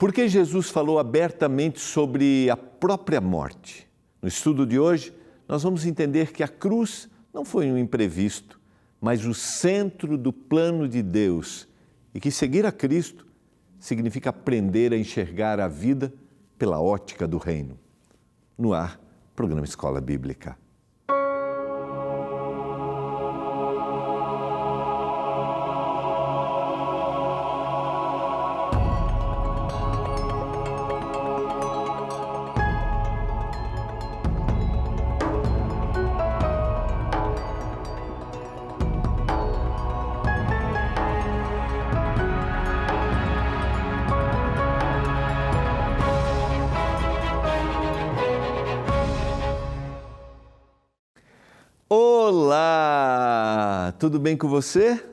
Porque Jesus falou abertamente sobre a própria morte. No estudo de hoje, nós vamos entender que a cruz não foi um imprevisto, mas o centro do plano de Deus e que seguir a Cristo significa aprender a enxergar a vida pela ótica do reino. No ar, programa Escola Bíblica. Olá! Tudo bem com você?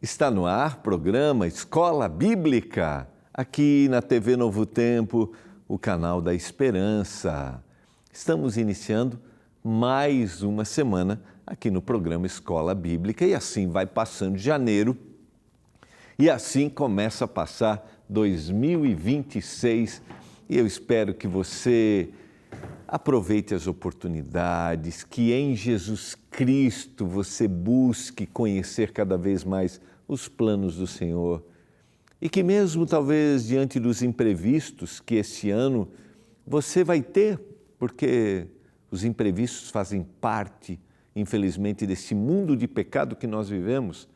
Está no ar programa Escola Bíblica, aqui na TV Novo Tempo, o canal da Esperança. Estamos iniciando mais uma semana aqui no programa Escola Bíblica e assim vai passando janeiro e assim começa a passar 2026 e eu espero que você aproveite as oportunidades, que em Jesus Cristo você busque conhecer cada vez mais os planos do Senhor e que mesmo talvez diante dos imprevistos que esse ano você vai ter, porque os imprevistos fazem parte, infelizmente, desse mundo de pecado que nós vivemos,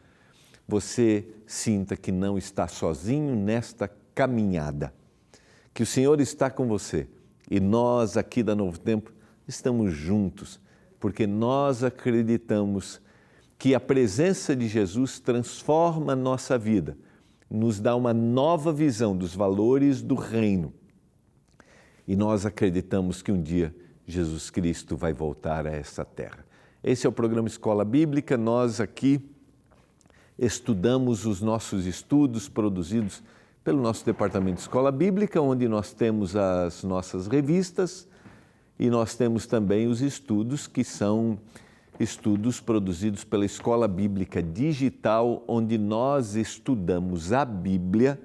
você sinta que não está sozinho nesta caminhada, que o Senhor está com você. E nós aqui da Novo Tempo estamos juntos, porque nós acreditamos que a presença de Jesus transforma a nossa vida, nos dá uma nova visão dos valores do reino. E nós acreditamos que um dia Jesus Cristo vai voltar a essa terra. Esse é o programa Escola Bíblica, nós aqui estudamos os nossos estudos produzidos pelo nosso Departamento de Escola Bíblica, onde nós temos as nossas revistas e nós temos também os estudos que são estudos produzidos pela Escola Bíblica Digital, onde nós estudamos a Bíblia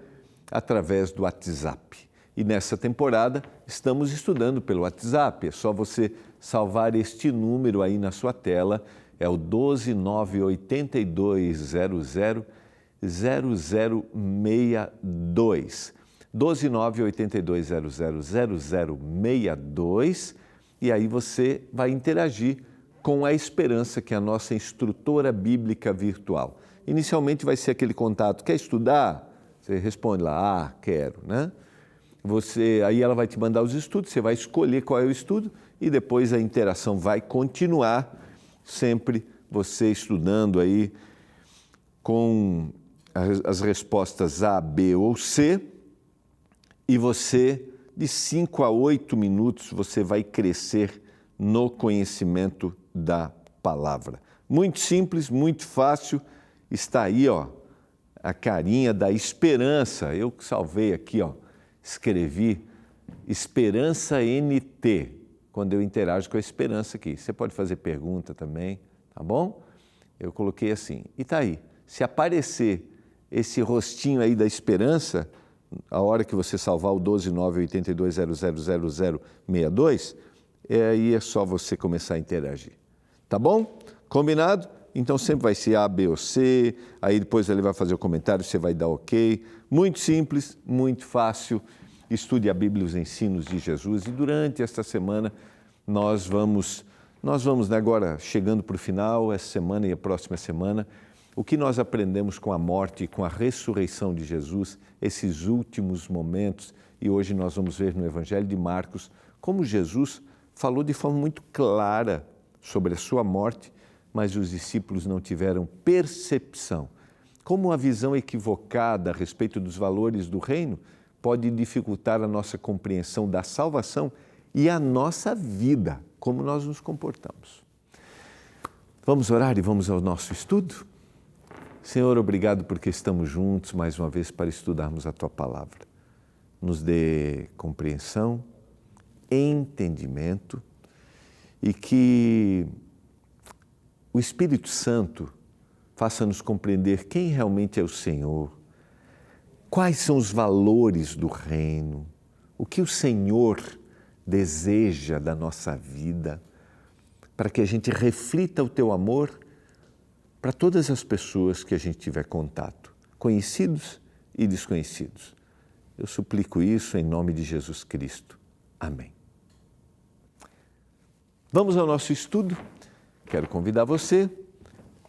através do WhatsApp. E nessa temporada estamos estudando pelo WhatsApp, é só você salvar este número aí na sua tela, é o 12982000062, 12982000062, e aí você vai interagir com a Esperança, que é a nossa instrutora bíblica virtual. Inicialmente vai ser aquele contato, quer estudar? Você responde lá, quero, né? Aí ela vai te mandar os estudos, você vai escolher qual é o estudo e depois a interação vai continuar, sempre você estudando aí com as respostas A, B ou C, e você, de 5 a 8 minutos, você vai crescer no conhecimento da palavra. Muito simples, muito fácil, está aí, ó, a carinha da Esperança. Eu salvei aqui, ó, escrevi Esperança NT, quando eu interajo com a Esperança aqui. Você pode fazer pergunta também, tá bom? Eu coloquei assim, e tá aí. Se aparecer esse rostinho aí da Esperança, a hora que você salvar o 12982000062, aí é só você começar a interagir. Tá bom? Combinado? Então sempre vai ser A, B ou C, aí depois ele vai fazer o comentário, você vai dar ok. Muito simples, muito fácil. Estude a Bíblia e os ensinos de Jesus. E durante esta semana nós vamos agora chegando para o final, essa semana e a próxima semana, o que nós aprendemos com a morte e com a ressurreição de Jesus, esses últimos momentos, e hoje nós vamos ver no Evangelho de Marcos como Jesus falou de forma muito clara sobre a sua morte, mas os discípulos não tiveram percepção. Como a visão equivocada a respeito dos valores do reino pode dificultar a nossa compreensão da salvação e a nossa vida, como nós nos comportamos. Vamos orar e vamos ao nosso estudo? Senhor, obrigado porque estamos juntos mais uma vez para estudarmos a Tua Palavra. Nos dê compreensão, entendimento e que o Espírito Santo faça-nos compreender quem realmente é o Senhor, Quais são os valores do reino? O que o Senhor deseja da nossa vida, para que a gente reflita o teu amor para todas as pessoas que a gente tiver contato, conhecidos e desconhecidos. Eu suplico isso em nome de Jesus Cristo. Amém. Vamos ao nosso estudo. Quero convidar você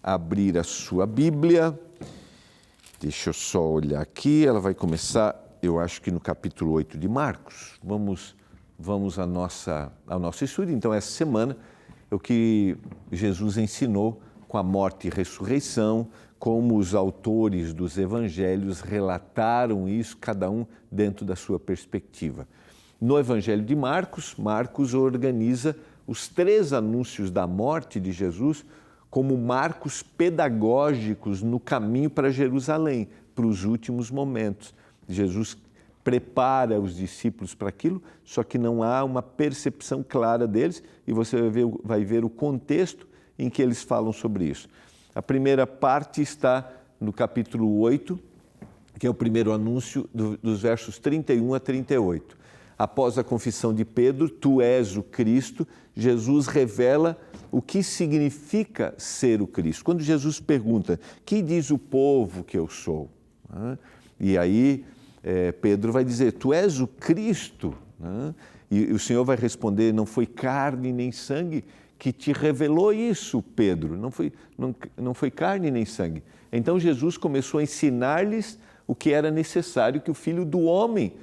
a abrir a sua Bíblia. Deixa eu só olhar aqui, ela vai começar, eu acho que no capítulo 8 de Marcos. Vamos ao nosso estudo. Então, essa semana, é o que Jesus ensinou com a morte e ressurreição, como os autores dos evangelhos relataram isso, cada um dentro da sua perspectiva. No Evangelho de Marcos, Marcos organiza os 3 anúncios da morte de Jesus como marcos pedagógicos no caminho para Jerusalém, para os últimos momentos. Jesus prepara os discípulos para aquilo, só que não há uma percepção clara deles, e você vai ver o contexto em que eles falam sobre isso. A primeira parte está no capítulo 8, que é o primeiro anúncio dos versos 31 a 38. Após a confissão de Pedro, tu és o Cristo, Jesus revela o que significa ser o Cristo. Quando Jesus pergunta, que diz o povo que eu sou? E aí Pedro vai dizer, tu és o Cristo. E o Senhor vai responder, não foi carne nem sangue que te revelou isso, Pedro. Não foi carne nem sangue. Então Jesus começou a ensinar-lhes o que era necessário que o Filho do Homem,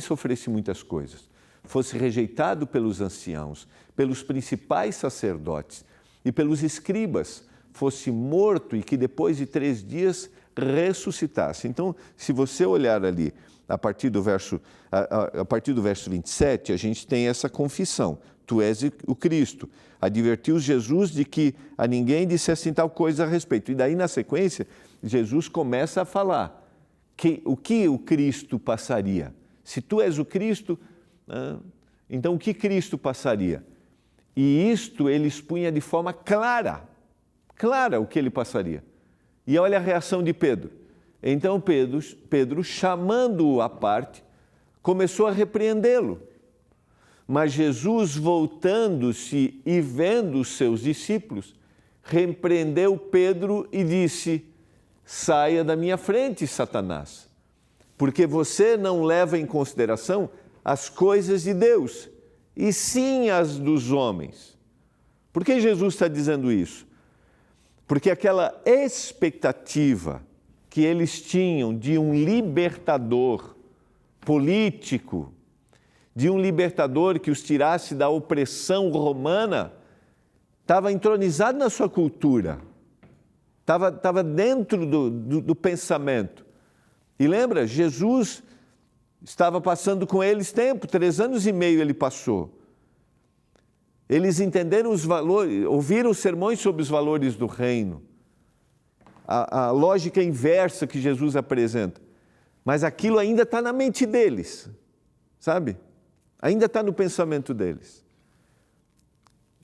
sofresse muitas coisas, fosse rejeitado pelos anciãos, pelos principais sacerdotes e pelos escribas, fosse morto e que depois de 3 dias ressuscitasse. Então, se você olhar ali, a partir do verso 27, a gente tem essa confissão. Tu és o Cristo. Advertiu Jesus de que a ninguém dissesse tal coisa a respeito. E daí, na sequência, Jesus começa a falar o que o Cristo passaria. Se tu és o Cristo, então o que Cristo passaria? E isto ele expunha de forma clara o que ele passaria. E olha a reação de Pedro. Então Pedro, chamando-o à parte, começou a repreendê-lo. Mas Jesus, voltando-se e vendo os seus discípulos, repreendeu Pedro e disse, saia da minha frente, Satanás, porque você não leva em consideração as coisas de Deus, e sim as dos homens. Por que Jesus está dizendo isso? Porque aquela expectativa que eles tinham de um libertador político, de um libertador que os tirasse da opressão romana, estava entronizado na sua cultura, estava dentro do pensamento. E lembra, Jesus estava passando com eles tempo, 3 anos e meio ele passou. Eles entenderam os valores, ouviram sermões sobre os valores do reino, a lógica inversa que Jesus apresenta. Mas aquilo ainda está na mente deles, sabe? Ainda está no pensamento deles.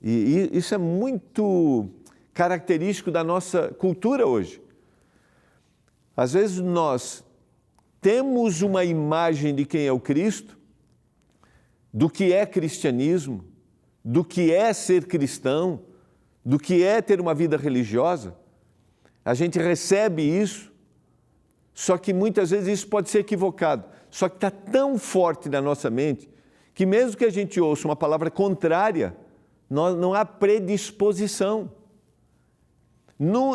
E isso é muito característico da nossa cultura hoje. Às vezes nós temos uma imagem de quem é o Cristo, do que é cristianismo, do que é ser cristão, do que é ter uma vida religiosa. A gente recebe isso, só que muitas vezes isso pode ser equivocado. Só que está tão forte na nossa mente que mesmo que a gente ouça uma palavra contrária, não há predisposição.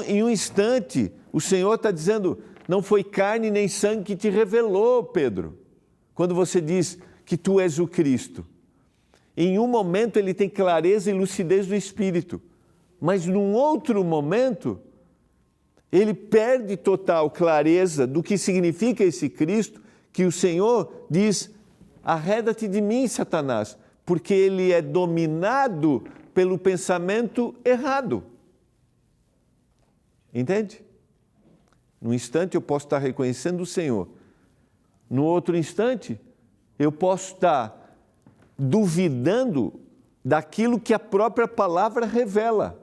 Em um instante, o Senhor está dizendo, não foi carne nem sangue que te revelou, Pedro, quando você diz que tu és o Cristo. Em um momento ele tem clareza e lucidez do Espírito, mas num outro momento ele perde total clareza do que significa esse Cristo, que o Senhor diz, arreda-te de mim, Satanás, porque ele é dominado pelo pensamento errado. Entende? Num instante eu posso estar reconhecendo o Senhor. No outro instante, eu posso estar duvidando daquilo que a própria palavra revela.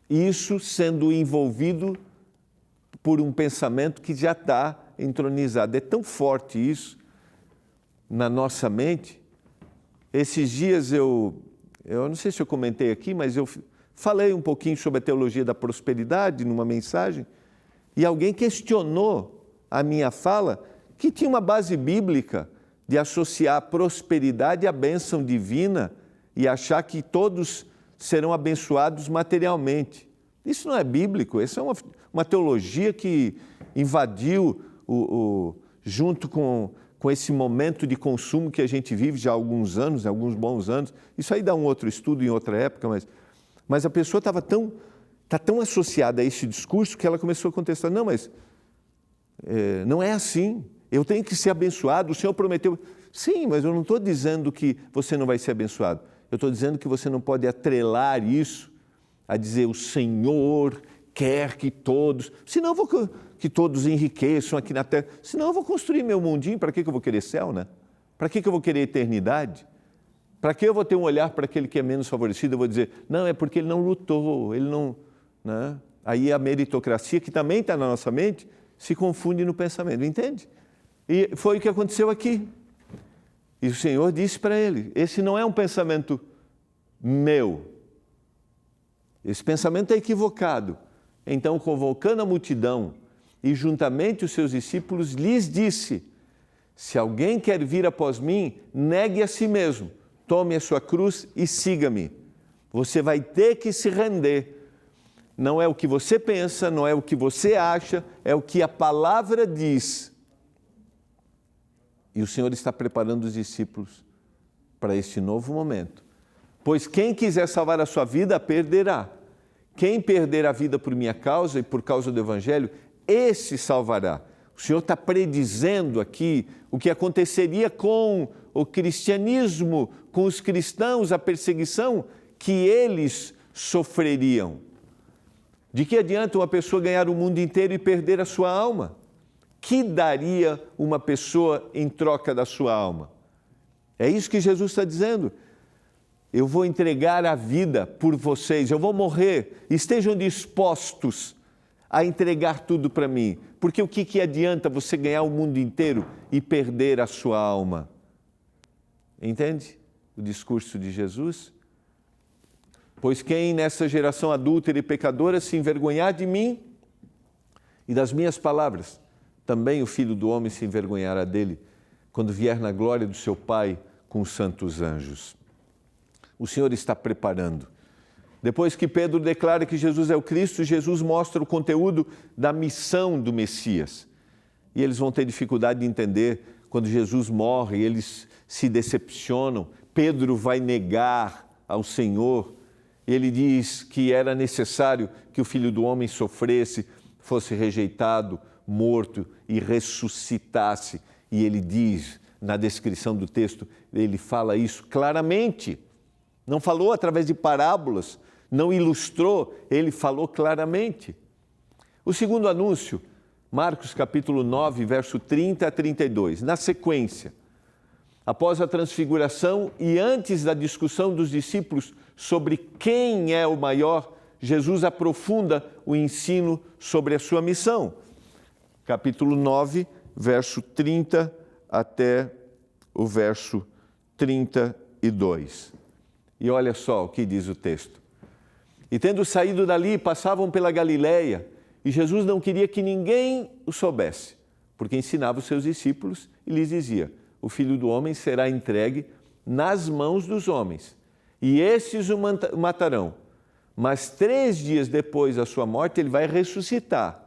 Isso sendo envolvido por um pensamento que já está entronizado. É tão forte isso na nossa mente. Esses dias eu não sei se eu comentei aqui, mas eu falei um pouquinho sobre a teologia da prosperidade numa mensagem, e alguém questionou a minha fala, que tinha uma base bíblica de associar a prosperidade à bênção divina e achar que todos serão abençoados materialmente. Isso não é bíblico, essa é uma teologia que invadiu junto com esse momento de consumo que a gente vive já há alguns anos, alguns bons anos. Isso aí dá um outro estudo em outra época, mas a pessoa está tão associada a esse discurso que ela começou a contestar, não, mas não é assim, eu tenho que ser abençoado, o Senhor prometeu. Sim, mas eu não estou dizendo que você não vai ser abençoado, eu estou dizendo que você não pode atrelar isso a dizer o Senhor quer que todos, senão eu vou que todos enriqueçam aqui na terra, senão eu vou construir meu mundinho, para que eu vou querer céu, né? Para que eu vou querer eternidade? Para que eu vou ter um olhar para aquele que é menos favorecido? Eu vou dizer, não, é porque ele não lutou, ele não... Né? Aí a meritocracia, que também está na nossa mente, se confunde no pensamento, entende? E foi o que aconteceu aqui. E o Senhor disse para ele, esse não é um pensamento meu, esse pensamento é equivocado. Então, convocando a multidão e juntamente os seus discípulos, lhes disse, se alguém quer vir após mim, negue a si mesmo, tome a sua cruz e siga-me. Você vai ter que se render. Não é o que você pensa, não é o que você acha, é o que a palavra diz. E o Senhor está preparando os discípulos para este novo momento. Pois quem quiser salvar a sua vida, a perderá. Quem perder a vida por minha causa e por causa do Evangelho, esse salvará. O Senhor está predizendo aqui o que aconteceria com o cristianismo, com os cristãos, a perseguição que eles sofreriam. De que adianta uma pessoa ganhar o mundo inteiro e perder a sua alma? Que daria uma pessoa em troca da sua alma? É isso que Jesus está dizendo. Eu vou entregar a vida por vocês, eu vou morrer, estejam dispostos a entregar tudo para mim, porque o que adianta você ganhar o mundo inteiro e perder a sua alma? Entende o discurso de Jesus? Pois quem nessa geração adúltera e pecadora se envergonhar de mim e das minhas palavras, também o Filho do Homem se envergonhará dele, quando vier na glória do seu Pai com os santos anjos. O Senhor está preparando. Depois que Pedro declara que Jesus é o Cristo, Jesus mostra o conteúdo da missão do Messias. E eles vão ter dificuldade de entender quando Jesus morre, eles se decepcionam. Pedro vai negar ao Senhor. Ele diz que era necessário que o Filho do Homem sofresse, fosse rejeitado, morto e ressuscitasse. E ele diz, na descrição do texto, ele fala isso claramente. Não falou através de parábolas, não ilustrou, ele falou claramente. O segundo anúncio, Marcos capítulo 9, verso 30 a 32, na sequência, após a transfiguração e antes da discussão dos discípulos sobre quem é o maior, Jesus aprofunda o ensino sobre a sua missão. Capítulo 9, verso 30 até o verso 32. E olha só o que diz o texto. E tendo saído dali, passavam pela Galileia, e Jesus não queria que ninguém o soubesse, porque ensinava os seus discípulos e lhes dizia, o Filho do Homem será entregue nas mãos dos homens, e estes o matarão, mas 3 dias depois da sua morte ele vai ressuscitar.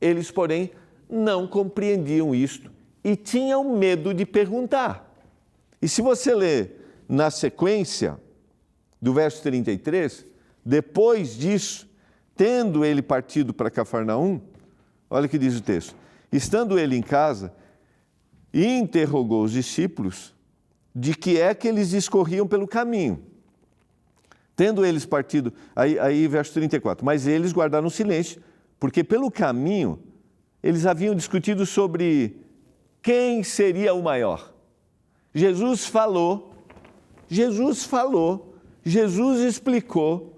Eles, porém, não compreendiam isto e tinham medo de perguntar. E se você ler na sequência do verso 33, depois disso, tendo ele partido para Cafarnaum, olha o que diz o texto, estando ele em casa, interrogou os discípulos de que é que eles discorriam pelo caminho. Tendo eles partido, aí verso 34, mas eles guardaram silêncio, porque pelo caminho eles haviam discutido sobre quem seria o maior. Jesus falou, Jesus explicou,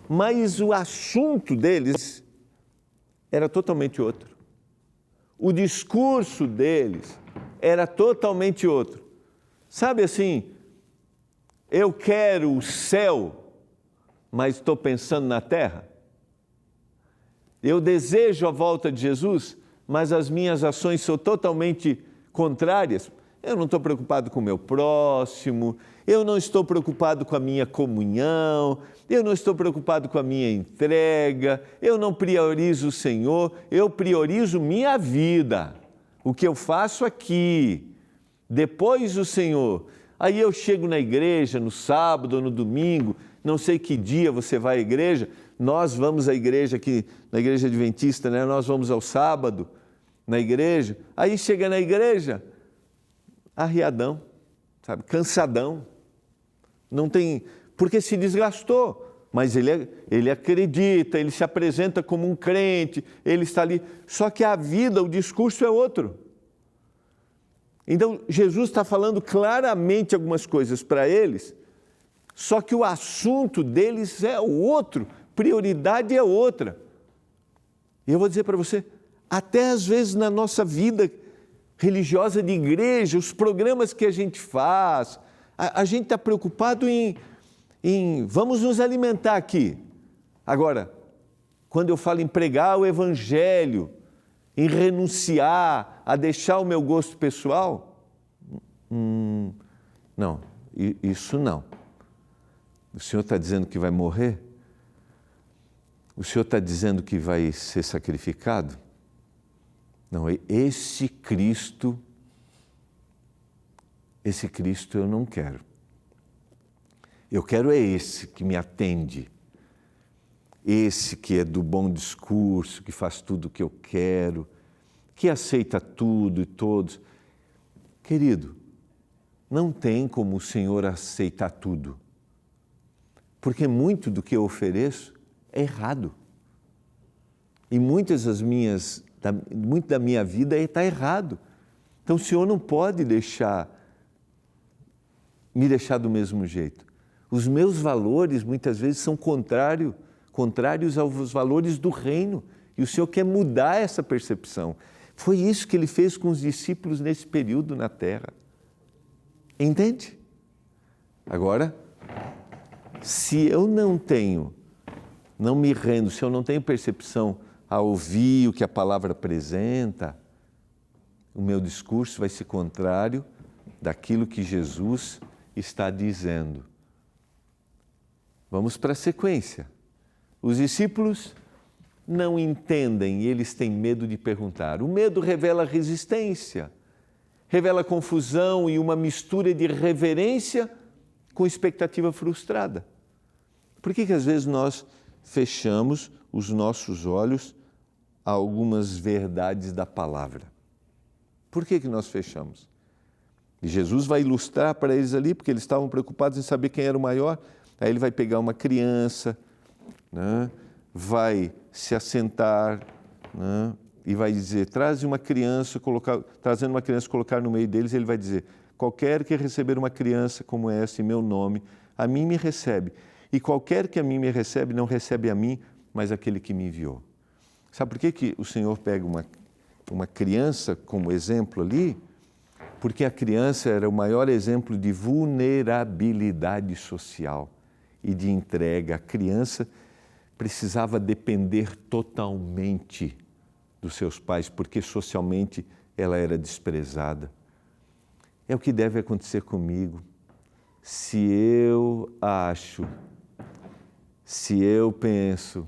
mas o assunto deles era totalmente outro. O discurso deles era totalmente outro. Sabe assim, eu quero o céu, mas estou pensando na terra. Eu desejo a volta de Jesus, mas as minhas ações são totalmente contrárias. Eu não estou preocupado com o meu próximo, eu não estou preocupado com a minha comunhão, eu não estou preocupado com a minha entrega, eu não priorizo o Senhor, eu priorizo minha vida, o que eu faço aqui, depois o Senhor. Aí eu chego na igreja no sábado ou no domingo, não sei que dia você vai à igreja, nós vamos à igreja aqui, na igreja adventista, né? Nós vamos ao sábado na igreja, aí chega na igreja, arriadão, sabe, cansadão, não tem, porque se desgastou, mas ele acredita, ele se apresenta como um crente, ele está ali, só que a vida, o discurso é outro. Então, Jesus está falando claramente algumas coisas para eles, só que o assunto deles é outro, prioridade é outra. E eu vou dizer para você, até às vezes na nossa vida religiosa de igreja, os programas que a gente faz, a gente está preocupado em vamos nos alimentar aqui. Agora, quando eu falo em pregar o evangelho, em renunciar, a deixar o meu gosto pessoal, não, isso não. O Senhor está dizendo que vai morrer? O Senhor está dizendo que vai ser sacrificado? Não, esse Cristo eu não quero. Eu quero é esse que me atende, esse que é do bom discurso, que faz tudo o que eu quero, que aceita tudo e todos. Querido, não tem como o Senhor aceitar tudo, porque muito do que eu ofereço é errado. E muito da minha vida está errado. Então o Senhor não pode me deixar do mesmo jeito. Os meus valores muitas vezes são contrários aos valores do reino. E o Senhor quer mudar essa percepção. Foi isso que Ele fez com os discípulos nesse período na terra. Entende? Agora, se eu não me rendo, se eu não tenho percepção a ouvir o que a palavra apresenta, o meu discurso vai ser contrário daquilo que Jesus está dizendo. Vamos para a sequência. Os discípulos não entendem e eles têm medo de perguntar. O medo revela resistência, revela confusão e uma mistura de reverência com expectativa frustrada. Por que às vezes nós fechamos os nossos olhos a algumas verdades da palavra? Por que nós fechamos? E Jesus vai ilustrar para eles ali, porque eles estavam preocupados em saber quem era o maior. Aí ele vai pegar uma criança, né? Vai se assentar, né? E vai dizer, trazendo uma criança, colocar no meio deles, ele vai dizer, qualquer que receber uma criança como essa em meu nome, a mim me recebe. E qualquer que a mim me recebe, não recebe a mim, mas aquele que me enviou. Sabe por que o Senhor pega uma criança como exemplo ali? Porque a criança era o maior exemplo de vulnerabilidade social e de entrega. A criança precisava depender totalmente dos seus pais, porque socialmente ela era desprezada. É o que deve acontecer comigo. Se eu penso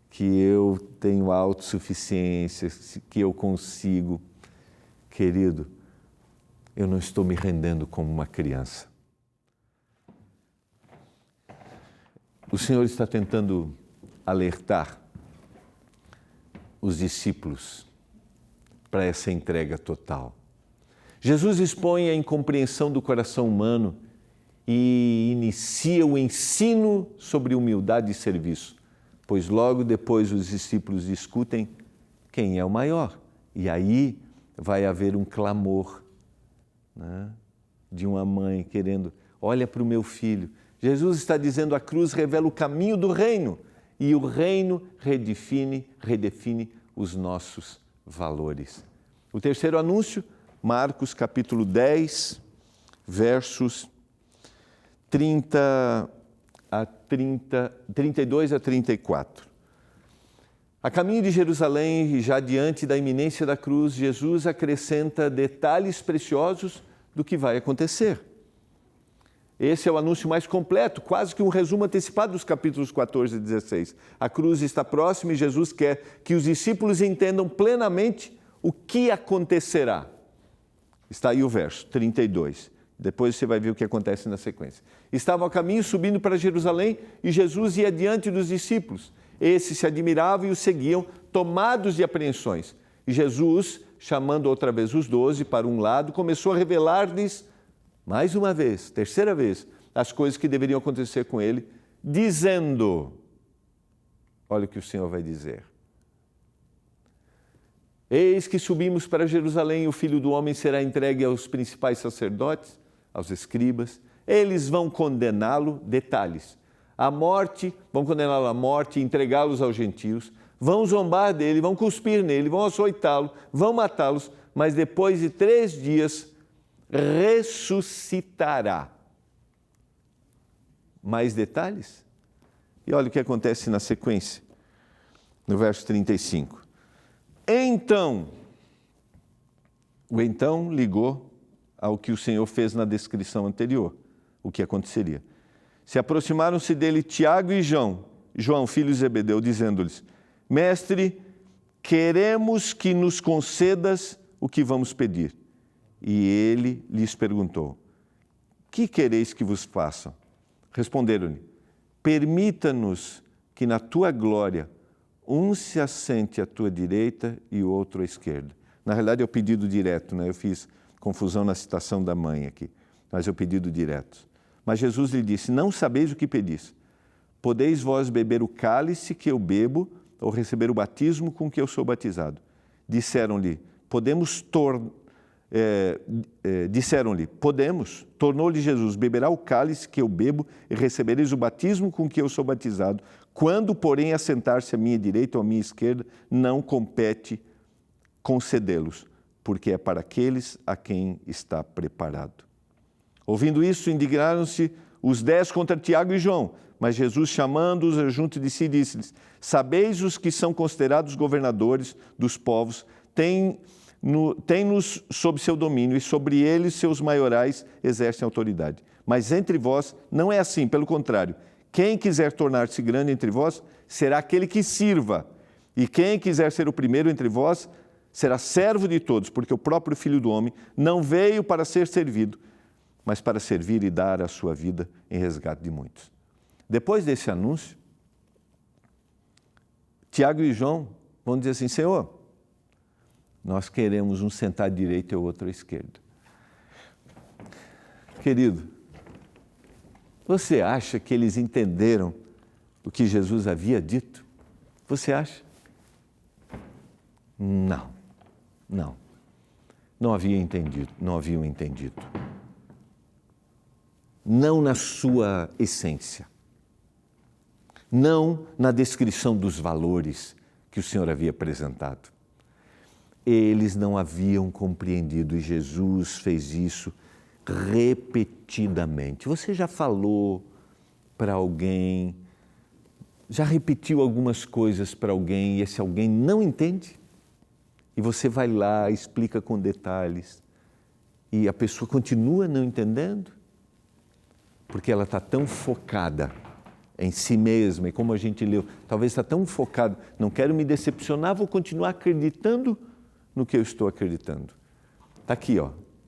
que eu tenho autossuficiência, que eu consigo, querido, eu não estou me rendendo como uma criança. O Senhor está tentando alertar os discípulos para essa entrega total. Jesus expõe a incompreensão do coração humano e inicia o ensino sobre humildade e serviço, pois logo depois os discípulos discutem quem é o maior. E aí vai haver um clamor, né, de uma mãe querendo, olha para o meu filho. Jesus está dizendo, a cruz revela o caminho do reino. e o reino redefine os nossos valores. O terceiro anúncio, Marcos capítulo 10, versos 32 a 34. A caminho de Jerusalém e já diante da iminência da cruz, Jesus acrescenta detalhes preciosos do que vai acontecer. Esse é o anúncio mais completo, quase que um resumo antecipado dos capítulos 14 e 16. A cruz está próxima e Jesus quer que os discípulos entendam plenamente o que acontecerá. Está aí o verso 32. Depois você vai ver o que acontece na sequência. Estavam a caminho subindo para Jerusalém e Jesus ia diante dos discípulos. Esses se admiravam e o seguiam, tomados de apreensões. E Jesus, chamando outra vez os 12 para um lado, começou a revelar-lhes, mais uma vez, terceira vez, as coisas que deveriam acontecer com ele, dizendo, olha o que o Senhor vai dizer. Eis que subimos para Jerusalém, o Filho do Homem será entregue aos principais sacerdotes, aos escribas. Eles vão condená-lo, detalhes, à morte, vão condená-lo à morte e entregá-los aos gentios, vão zombar dele, vão cuspir nele, vão açoitá-lo, vão matá-los, mas depois de 3 dias ressuscitará. Mais detalhes? E olha o que acontece na sequência, no verso 35. Então, o então ligou ao que o Senhor fez na descrição anterior, o que aconteceria. Se aproximaram-se dele Tiago e João, filho de Zebedeu, dizendo-lhes, Mestre, queremos que nos concedas o que vamos pedir. E ele lhes perguntou, que quereis que vos façam? Responderam-lhe, permita-nos que na tua glória um se assente à tua direita e o outro à esquerda. Na realidade é o pedido direto, né? Eu fiz confusão na citação da mãe aqui, mas é o pedido direto. Mas Jesus lhe disse, não sabeis o que pedis. Podeis vós beber o cálice que eu bebo ou receber o batismo com que eu sou batizado? Disseram-lhe, podemos. Tornou-lhe Jesus, beberá o cálice que eu bebo e recebereis o batismo com que eu sou batizado. Quando, porém, assentar-se à minha direita ou à minha esquerda, não compete concedê-los, porque é para aqueles a quem está preparado. Ouvindo isso, indignaram-se os 10 contra Tiago e João, mas Jesus, chamando-os junto de si, disse-lhes, sabeis os que são considerados governadores dos povos, têm-nos sob seu domínio, e sobre eles seus maiorais exercem autoridade. Mas entre vós não é assim, pelo contrário. Quem quiser tornar-se grande entre vós, será aquele que sirva. E quem quiser ser o primeiro entre vós, será servo de todos, porque o próprio Filho do Homem não veio para ser servido, mas para servir e dar a sua vida em resgate de muitos. Depois desse anúncio, Tiago e João vão dizer assim, Senhor, nós queremos um sentar à direita e o outro à esquerda. Querido, você acha que eles entenderam o que Jesus havia dito? Você acha? Não. Não haviam entendido. Não na sua essência. Não na descrição dos valores que o Senhor havia apresentado. Eles não haviam compreendido e Jesus fez isso repetidamente. Você já falou para alguém, já repetiu algumas coisas para alguém e esse alguém não entende? E você vai lá, explica com detalhes e a pessoa continua não entendendo? Porque ela está tão focada em si mesma e como a gente leu, talvez está tão focada, não quero me decepcionar, vou continuar acreditando no que eu estou acreditando. Está aqui,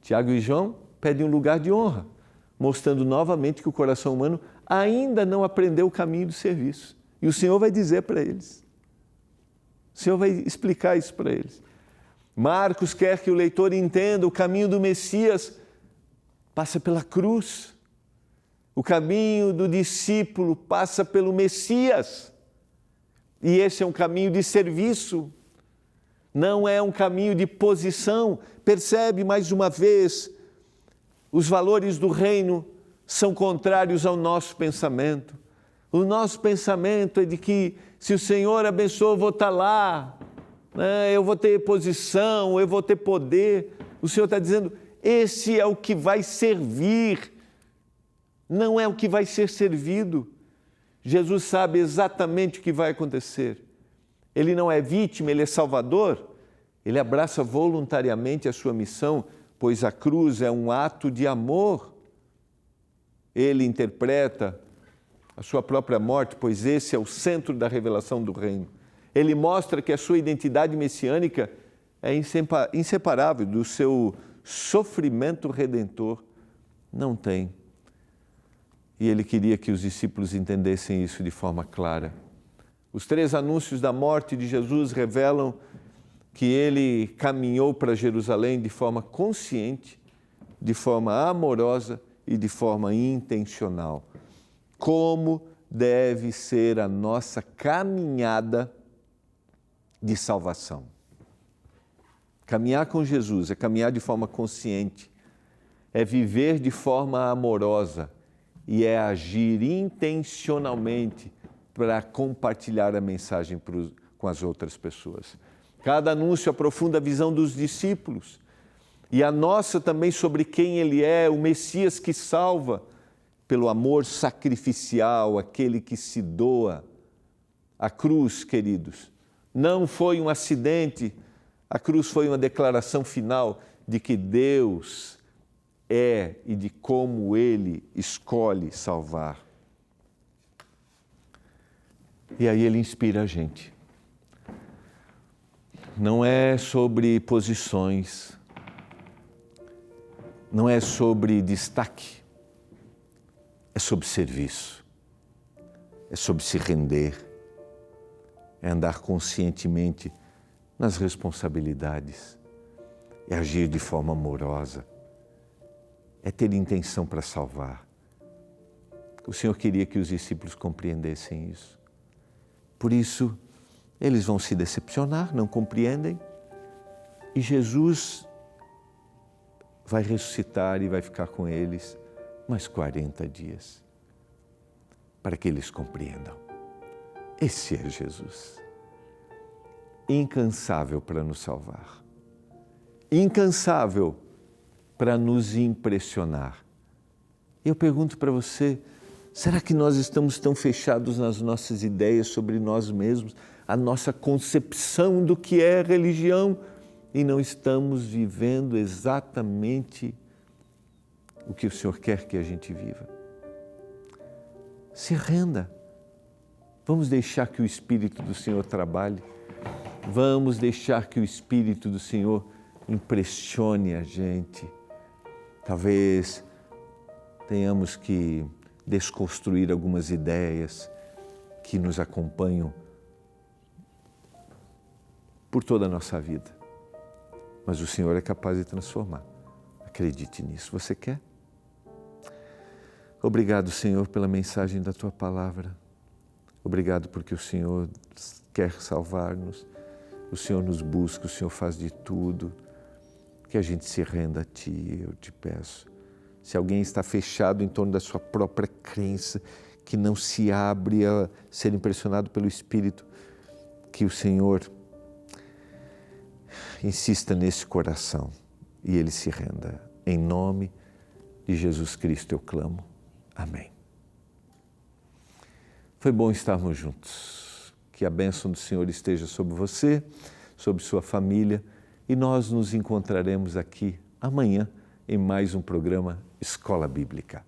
Tiago e João pedem um lugar de honra, mostrando novamente que o coração humano ainda não aprendeu o caminho do serviço. E o Senhor vai dizer para eles. O Senhor vai explicar isso para eles. Marcos quer que o leitor entenda o caminho do Messias passa pela cruz. O caminho do discípulo passa pelo Messias. E esse é um caminho de serviço. Não é um caminho de posição. Percebe mais uma vez, os valores do reino são contrários ao nosso pensamento. O nosso pensamento é de que se o Senhor abençoa, eu vou estar lá, né? Eu vou ter posição, eu vou ter poder. O Senhor está dizendo, esse é o que vai servir, não é o que vai ser servido. Jesus sabe exatamente o que vai acontecer. Ele não é vítima, ele é salvador. Ele abraça voluntariamente a sua missão, pois a cruz é um ato de amor. Ele interpreta a sua própria morte, pois esse é o centro da revelação do reino. Ele mostra que a sua identidade messiânica é inseparável do seu sofrimento redentor. Não tem. E ele queria que os discípulos entendessem isso de forma clara. Os 3 anúncios da morte de Jesus revelam que ele caminhou para Jerusalém de forma consciente, de forma amorosa e de forma intencional. Como deve ser a nossa caminhada de salvação? Caminhar com Jesus é caminhar de forma consciente, é viver de forma amorosa e é agir intencionalmente para compartilhar a mensagem com as outras pessoas. Cada anúncio aprofunda a visão dos discípulos e a nossa também sobre quem Ele é, o Messias que salva, pelo amor sacrificial, aquele que se doa. A cruz, queridos, não foi um acidente, a cruz foi uma declaração final de que Deus é e de como Ele escolhe salvar. E aí Ele inspira a gente. Não é sobre posições, não é sobre destaque, é sobre serviço, é sobre se render, é andar conscientemente nas responsabilidades, é agir de forma amorosa, é ter intenção para salvar. O Senhor queria que os discípulos compreendessem isso. Por isso, eles vão se decepcionar, não compreendem, e Jesus vai ressuscitar e vai ficar com eles mais 40 dias, para que eles compreendam. Esse é Jesus, incansável para nos salvar, incansável para nos impressionar. Eu pergunto para você, será que nós estamos tão fechados nas nossas ideias sobre nós mesmos, a nossa concepção do que é religião, e não estamos vivendo exatamente o que o Senhor quer que a gente viva? Se renda. Vamos deixar que o Espírito do Senhor trabalhe. Vamos deixar que o Espírito do Senhor impressione a gente. Talvez tenhamos que desconstruir algumas ideias que nos acompanham por toda a nossa vida. Mas o Senhor é capaz de transformar. Acredite nisso. Você quer? Obrigado, Senhor, pela mensagem da Tua palavra. Obrigado porque o Senhor quer salvar-nos. O Senhor nos busca, o Senhor faz de tudo. Que a gente se renda a Ti, eu te peço. Se alguém está fechado em torno da sua própria crença, que não se abre a ser impressionado pelo Espírito, que o Senhor insista nesse coração e ele se renda. Em nome de Jesus Cristo eu clamo. Amém. Foi bom estarmos juntos. Que a bênção do Senhor esteja sobre você, sobre sua família, e nós nos encontraremos aqui amanhã em mais um programa Escola Bíblica.